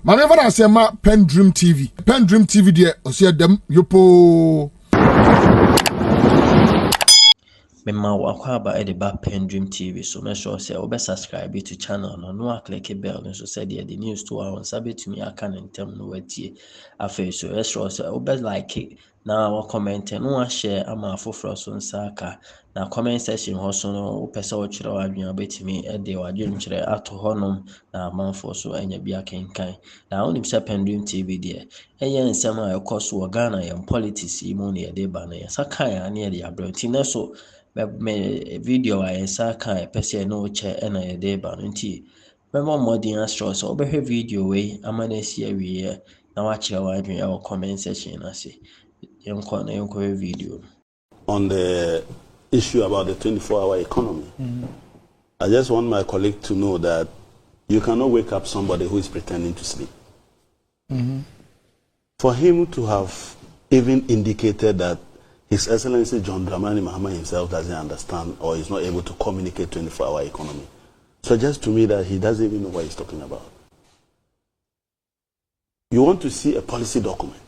Manever I say ma PENDREAM TV. PENDREAM TV there, or see them yopo. Mema wakwaba e de ba PENDREAM TV so make sure say obe subscribe to channel no click bell so say the news to our sabe to me aka ntem no watie afa so make sure say obe like na wa comment no share ama afoforo so nsaka na comment section ho so no opese wo kire wa adwen obetimi e de wa adwen kire ato honom na manfo so anya bia kenkan na onim say PENDREAM TV there eye nsem a ekoso Ghana yam politics mu ne de ba na yasaka ya ne de abranti na so me video I saka pese no che na ye de ba nti me mo modern Sch00ls so obehwe video we amana si awie na wa kire wa adwen e comment section na se yenko video on the issue about the 24-hour economy. I just want my colleague to know that you cannot wake up somebody who is pretending to sleep. For him to have even indicated that His Excellency John Dramani Mahama himself doesn't understand or is not able to communicate 24-hour economy suggests to me that he doesn't even know what he's talking about. You want to see a policy document.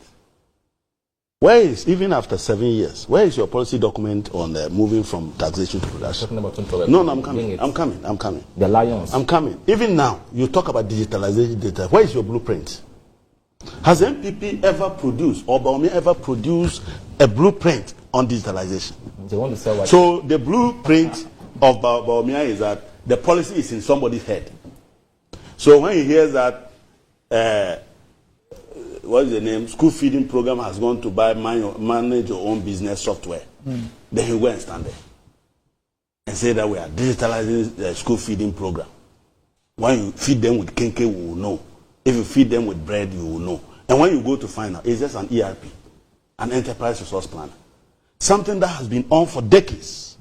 Where is, even after 7 years, where is your policy document on moving from taxation to production? No, I'm coming. I'm coming. The lions. I'm coming. Even now, you talk about digitalization data. Where is your blueprint? Has MPP ever produced, or Baumia ever produced, a blueprint on digitalization? They want to sell what? So the blueprint of Baumia is that the policy is in somebody's head. So when he hears that, what is the name? School feeding program has gone to buy manage your own business software. Then he go and stand there and say that we are digitalizing the school feeding program. When you feed them with kenke, we will know. If you feed them with bread, you will know. And when you go to find out, it's just an ERP, an enterprise resource planner. Something that has been on for decades.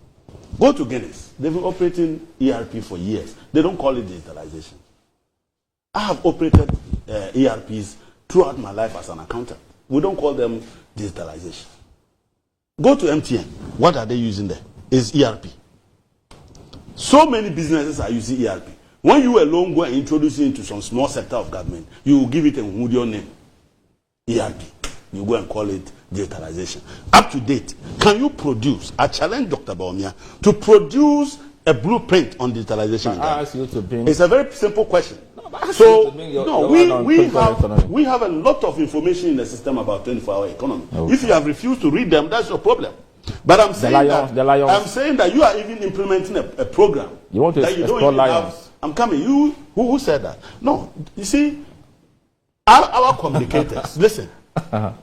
Go to Guinness. They've been operating ERP for years. They don't call it digitalization. I have operated ERPs throughout my life as an accountant. We don't call them digitalization. Go to MTN. What are they using there? It's ERP. So many businesses are using ERP. When you alone go and introduce it into some small sector of government, you will give it a Mudio name. ERP. You go and call it digitalization. Up to date, can you produce, I challenge Dr. Baumia, to produce a blueprint on digitalization? I ask you to bring... It's a very simple question. So, we have a lot of information in the system about 24-hour economy. Okay. If you have refused to read them, that's your problem. But I'm saying I'm saying that you are even implementing a program. You want to explore lions? I'm coming. You who said that? No. You see, our communicators. Listen.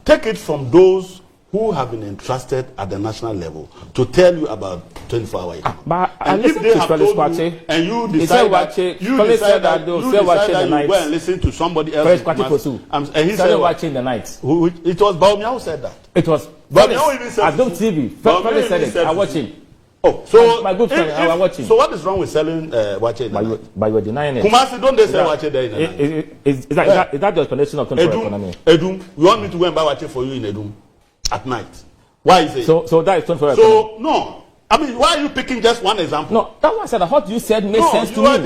Take it from those who have been entrusted at the national level to tell you about 24-hour economy. But and if they have told you, and you decide that you go and listen to somebody else, and he said watching the night. It was Baumia who said that. It was Baumia even said Adongo TV. Felix said it. I'm watching. Oh, so my good friend, I'm watching. So what is wrong with selling watching? But you're denying it. Kumasi, don't they sell watching there in Edum? Is that the explanation of control economy? Edum, you want me to go and buy watching for you in Edum at night? Why is it? So that is 24 economy. So no. I mean, why are you picking just one example? No, that one said what you said made sense to me.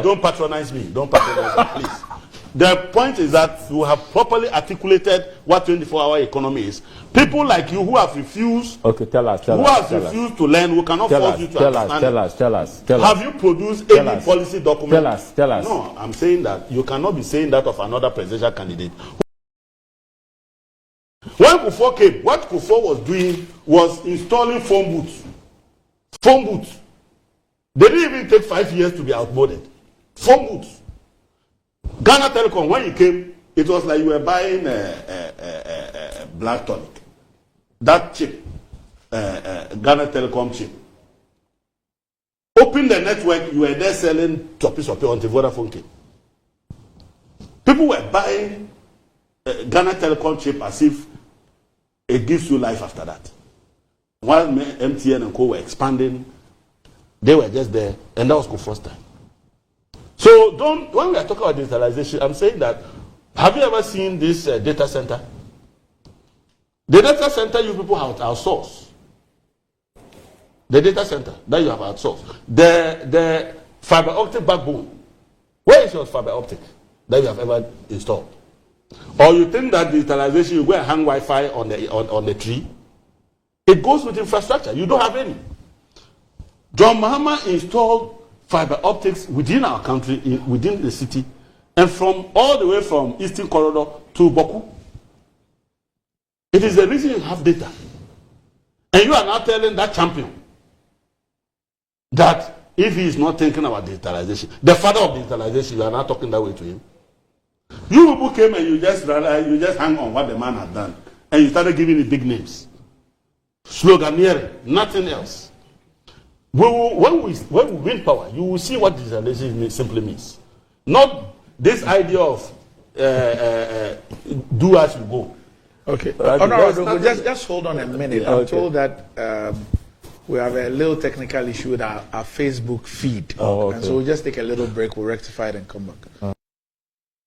Don't patronize me. Don't patronize me, please. The point is that you have properly articulated what 24-hour economy is. People like you who have refused, tell us, refused to learn, who cannot force you to understand. Tell us. Have you produced any policy document? Tell us. No, I'm saying that you cannot be saying that of another presidential candidate. When Kufuor came, what Kufuor was doing was installing phone booths. Phone booths. They didn't even take 5 years to be outmoded. Phone booths. Ghana Telecom, when he came, it was like you were buying a black tonic. That chip, Ghana Telecom chip. Open the network, you were there selling toppy until Vodafone came. People were buying Ghana Telecom chip as if it gives you life after that. While MTN and Co were expanding, they were just there, and that was the first time. So when we are talking about digitalization, I'm saying that, have you ever seen this data center? The data center you people have outsourced. The data center that you have outsourced. The fiber optic backbone Where is your fiber optic that you have ever installed? Or you think that digitalization, you go and hang Wi-Fi on the tree? It goes with infrastructure. You don't have any. John Mahama installed fiber optics within our country, within the city, and from all the way from Eastern Corridor to Boku. It is the reason you have data. And you are now telling that champion that if he is not thinking about digitalization, the father of digitalization, you are not talking that way to him. You people came and you just hang on what the man had done, and you started giving it big names, sloganeering, nothing else. When we win power, you will see what digitalization simply means. Not this idea of do as you go. Okay. Just hold on a minute. I'm told that we have a little technical issue with our Facebook feed. And so we'll just take a little break, we'll rectify it and come back.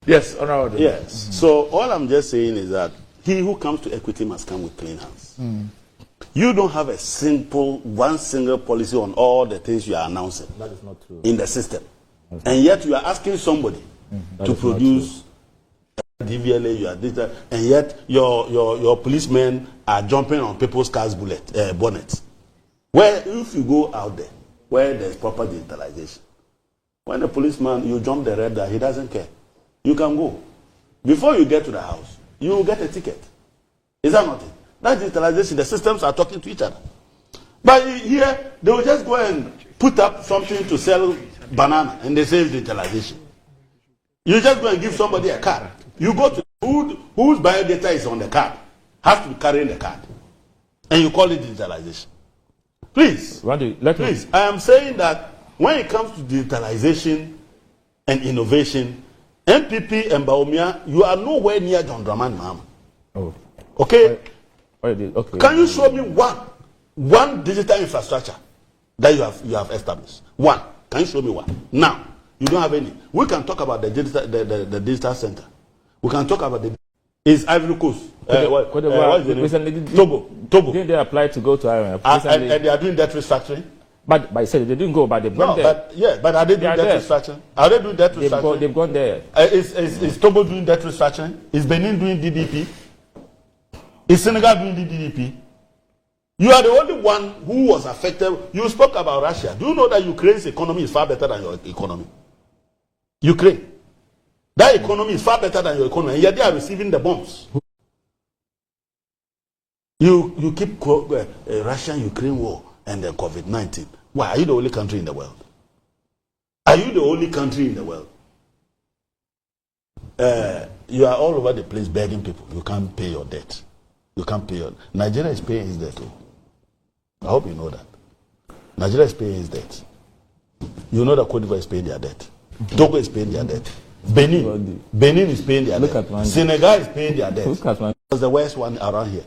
Yes, Honorable. Yes. So all I'm just saying is that he who comes to equity must come with clean hands. You don't have one single policy on all the things you are announcing. That is not true. In the system. And yet you are asking somebody to produce DVLA, you are digital, and yet your policemen are jumping on people's cars' bonnets. Where if you go out there, where there's proper digitalization, when a policeman, you jump the red light, he doesn't care. You can go. Before you get to the house, you will get a ticket. Is that not it? That digitalization, the systems are talking to each other. But here, they will just go and put up something to sell banana, and they say digitalization. You just go and give somebody a card. You go to whose biodata is on the card, has to be carrying the card, and you call it digitalization. Please, please, I am saying that when it comes to digitalization and innovation, MPP and Baumia, you are nowhere near John Dramani Mahama. Oh. Okay? Okay. Can you show me one digital infrastructure that you have established? One. Can you show me one? Now, you don't have any. We can talk about the digital center. We can talk about is Ivory Coast. What's the name? Togo. Didn't they apply to go to Ireland? And they are doing debt restructuring. But I said they didn't go, but they went there. But are they doing debt restructuring? Are they doing debt restructuring? They've gone there. Is Togo doing debt restructuring? Is Benin doing DDP? Is Senegal doing DDP? You are the only one who was affected. You spoke about Russia. Do you know that Ukraine's economy is far better than your economy? Ukraine. That economy is far better than your economy, and yet they are receiving the bombs. You keep Russia-Ukraine war and then COVID-19. Why? Are you the only country in the world? Are you the only country in the world? You are all over the place begging people. You can't pay your debt. You can't pay your... Nigeria is paying his debt too. I hope you know that. Nigeria is paying his debt. You know that Cote d'Ivoire is paying their debt. Togo is paying their debt. Benin is paying their debt. Senegal is paying their debt. That's the worst one around here.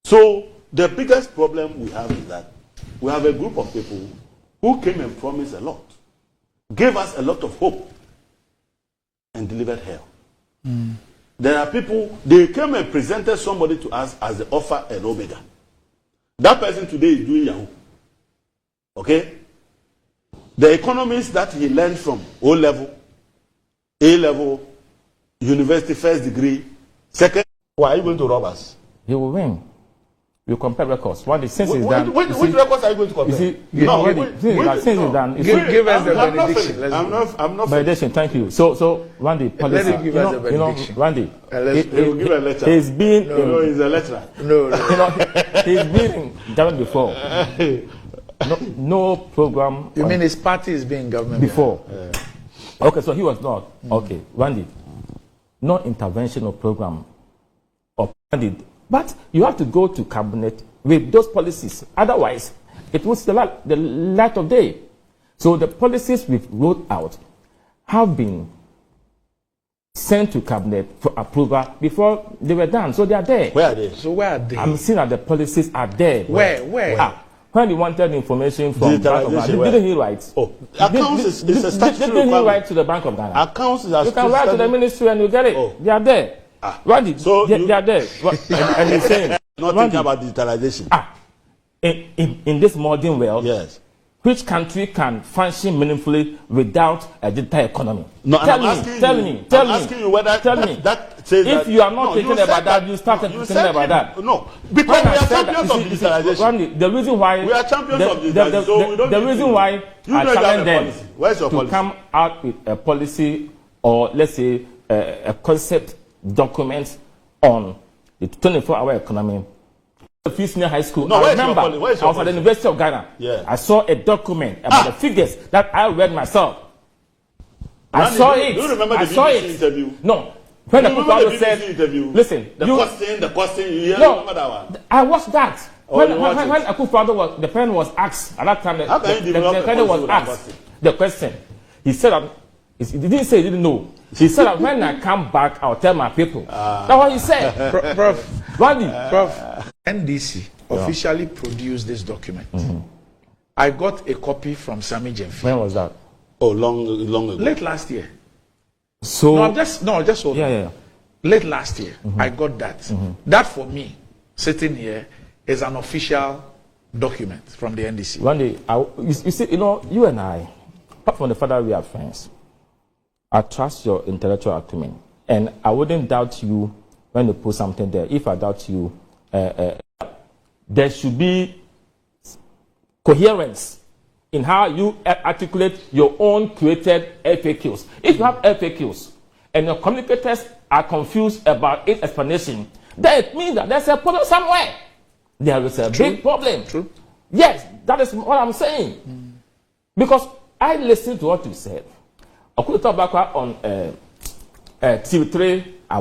So the biggest problem we have is that we have a group of people who came and promised a lot, gave us a lot of hope, and delivered hell. There are people, they came and presented somebody to us as the Alpha and Omega. That person today is doing Yahoo. Okay? The economics that he learned from O-level, A-level, university first degree, second, why are you going to rob us? He will win. You compare records. What the since is done. Which records are you going to compare? Give us the benediction. I'm not. Benediction. Thank you. So Randy, policy. Let him give us the benediction. Randy. He will give a lecture. He's been. No, he's a lecturer. No. He's been in government before. No program. You mean his party is being government before? Okay, so he was not. Okay, Randy. No intervention or program. Or Randy. But you have to go to cabinet with those policies. Otherwise, it will see the light of day. So the policies we've wrote out have been sent to cabinet for approval before they were done. So they are there. Where are they? So where are they? I'm seeing that the policies are there. Where? When he wanted information from Bank of Ghana, didn't he write? Oh, accounts is a statutory Didn't he write to the Bank of Ghana? Accounts is a You can write to the ministry and you get it. Oh. They are there. Randy, so they are there. And he's saying, not thinking about digitalization. In this modern world, yes, which country can function meaningfully without a digital economy? No, tell I'm me. asking you whether that says if that, you are not thinking about that, you start thinking about that. No, because we are champions of digitalization. The reason why we are champions of digitalization, so we don't. The reason why I challenge them Where's your to policy? come out with a policy, or let's say a concept document on the 24-hour economy. Senior high school. No, I remember I was policy? at the University of Ghana. Yeah. I saw a document about the figures that I read myself. I saw it. Do you remember the BBC interview? No. When the BBC said, interview? listen, the question, you remember that one? I watched that. When Akufo-Addo the pen was asked at that time, the pen was asked the question. He said that he didn't say he didn't know. He said that when I come back, I'll tell my people. That's what he said. Prof. Randy. Prof. NDC officially produced this document. I got a copy from Sami Jemfi. When was that? Oh, long ago. Late last year. So just hold on. Yeah. Late last year, I got that. That for me, sitting here, is an official document from the NDC. Randy, you see, you and I, apart from the fact that we are friends, I trust your intellectual acumen, and I wouldn't doubt you when you put something there. If I doubt you, there should be coherence in how you articulate your own created FAQs. If you have FAQs and your communicators are confused about its explanation, then it means that there's a problem somewhere. There is a big problem. True. Yes, that is what I'm saying. Because I listened to what you said. I could talk back on TV3. I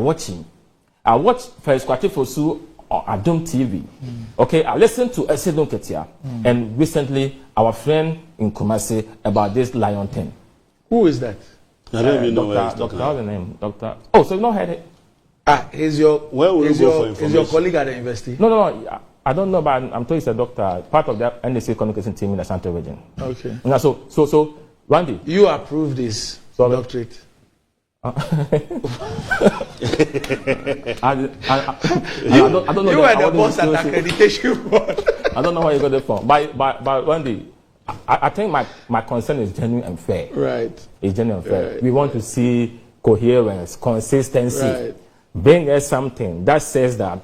watch First Quarter Fosu on Adongo TV. Okay, I listened to Esedon Ketia and recently our friend in Kumasi about this lion thing. Who is that? I don't even know where he's Doctor, talking how's the name? Doctor. Oh, so you've not heard it? Is your colleague at the university? No. I don't know, but I'm told he's a doctor, part of the NDC communication team in the Ashanti region. Okay. Now, so, Randy. You approve this doctorate? I don't know. You are the boss at accreditation board. I don't know where you got it from. But Randy, I think my concern is genuine and fair. Right. It's genuine and fair. Right. We want to see coherence, consistency. Right. Bring us something that says that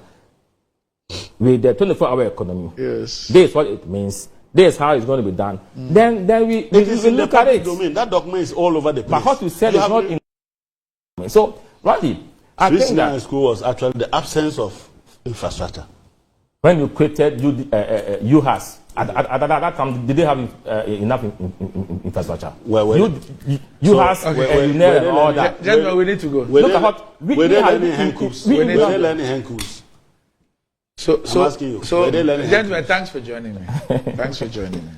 with the 24-hour economy, yes, this is what it means. This is how it's going to be done. Then we look at it. Domain. That document is all over the place. But what you said is not in. So, Randy, I think that school was actually the absence of infrastructure. When you created UHAS, at that time, did they have enough infrastructure? UHAS and all that. Gentlemen, we need to go. Were they learning handcuffs? Were they learning handcuffs? So, I'm asking you. gentlemen, thanks for joining me. Thanks for joining me.